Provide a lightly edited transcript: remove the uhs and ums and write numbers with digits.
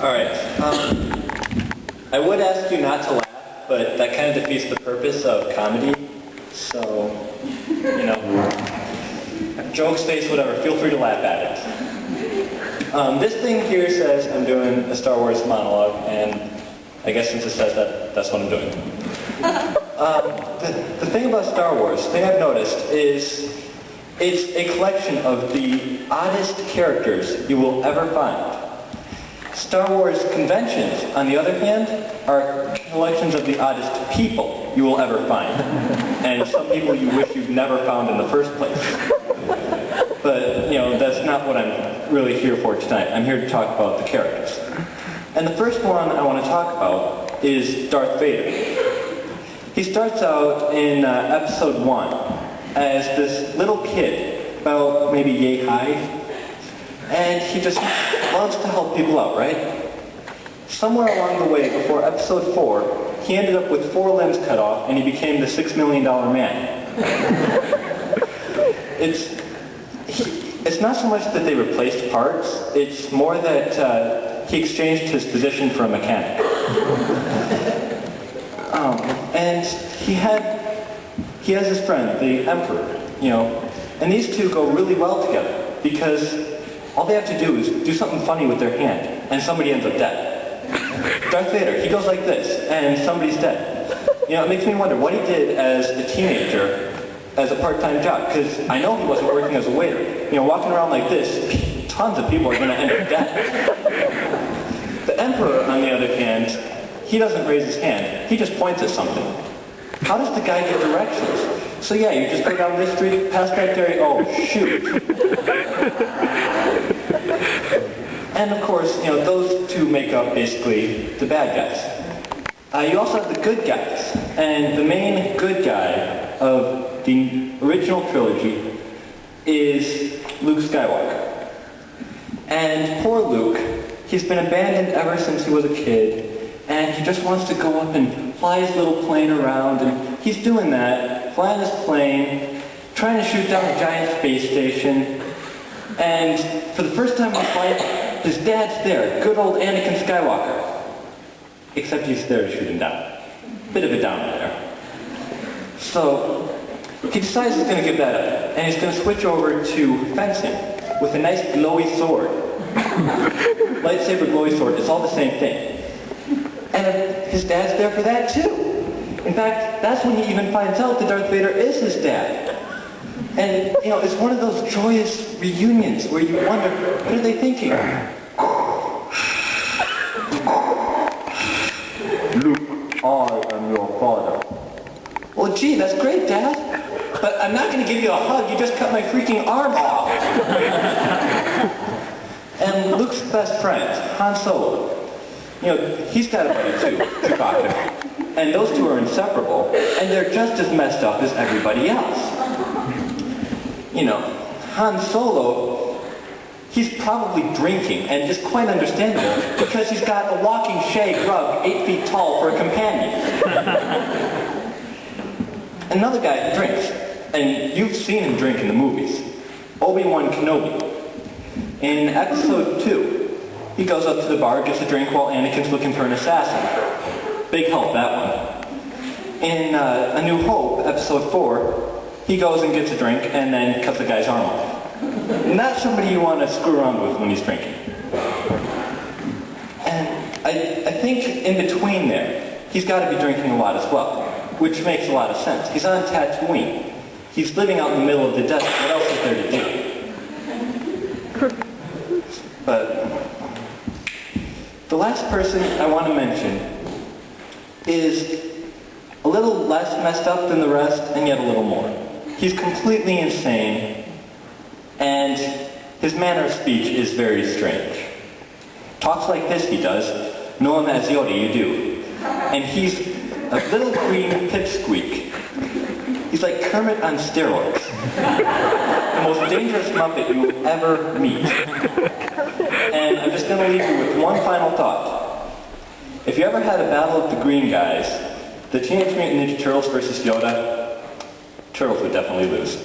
Alright, I would ask you not to laugh, but that kind of defeats the purpose of comedy. So, you know, jokes, face, whatever, feel free to laugh at it. This thing here says I'm doing a Star Wars monologue, and I guess since it says that, that's what I'm doing. The thing about Star Wars, the thing I've noticed is it's a collection of the oddest characters you will ever find. Star Wars conventions, on the other hand, are collections of the oddest people you will ever find. And some people you wish you'd never found in the first place. But, you know, that's not what I'm really here for tonight. I'm here to talk about the characters. And the first one I want to talk about is Darth Vader. He starts out in episode 1 as this little kid, about maybe yay high, and he just loves to help people out, right? Somewhere along the way, before episode 4, he ended up with 4 limbs cut off, and he became the $6 million man. It's not so much that they replaced parts, it's more that he exchanged his position for a mechanic. And he has his friend, the Emperor, you know, and these two go really well together because all they have to do is do something funny with their hand, and somebody ends up dead. Darth Vader, he goes like this, and somebody's dead. You know, it makes me wonder what he did as a teenager as a part-time job, because I know he wasn't working as a waiter. You know, walking around like this, tons of people are going to end up dead. The Emperor, on the other hand, he doesn't raise his hand, he just points at something. How does the guy get directions? So yeah, you just go down this street, past that dairy, oh shoot. And of course, you know, those two make up basically the bad guys. You also have the good guys, and the main good guy of the original trilogy is Luke Skywalker. And poor Luke, he's been abandoned ever since he was a kid, and he just wants to go up and fly his little plane around, and he's doing that, flying his plane, trying to shoot down a giant space station, and for the first time in his life, his dad's there, good old Anakin Skywalker. Except he's there to shoot him down. Bit of a downer there. So, he decides he's going to give that up, and he's going to switch over to fencing with a nice glowy sword. Lightsaber glowy sword, it's all the same thing. And his dad's there for that too. In fact, that's when he even finds out that Darth Vader is his dad. And, you know, it's one of those joyous reunions where you wonder, what are they thinking? Luke, I am your father. Well, gee, that's great, Dad. But I'm not going to give you a hug, you just cut my freaking arm off. And Luke's best friend, Han Solo, you know, he's got a buddy too, Chewbacca. And those two are inseparable, and they're just as messed up as everybody else. You know, Han Solo, he's probably drinking, and it's quite understandable, because he's got a walking shag rug 8 feet tall for a companion. Another guy who drinks, and you've seen him drink in the movies, Obi-Wan Kenobi. In episode 2, he goes up to the bar, gets a drink while Anakin's looking for an assassin. Big help, that one. In A New Hope, episode 4, he goes and gets a drink and then cuts the guy's arm off. Not somebody you want to screw around with when he's drinking. And I think in between there, he's got to be drinking a lot as well, which makes a lot of sense. He's on Tatooine. He's living out in the middle of the desert. What else is there to do? But the last person I want to mention is a little less messed up than the rest, and yet a little more. He's completely insane, and his manner of speech is very strange. Talks like this, he does. Know him as Yoda, you do. And he's a little green pipsqueak. He's like Kermit on steroids. The most dangerous Muppet you will ever meet. And I'm just going to leave you with one final thought. If you ever had a battle of the green guys, the Teenage Mutant Ninja Turtles versus Yoda, Turtles would definitely lose.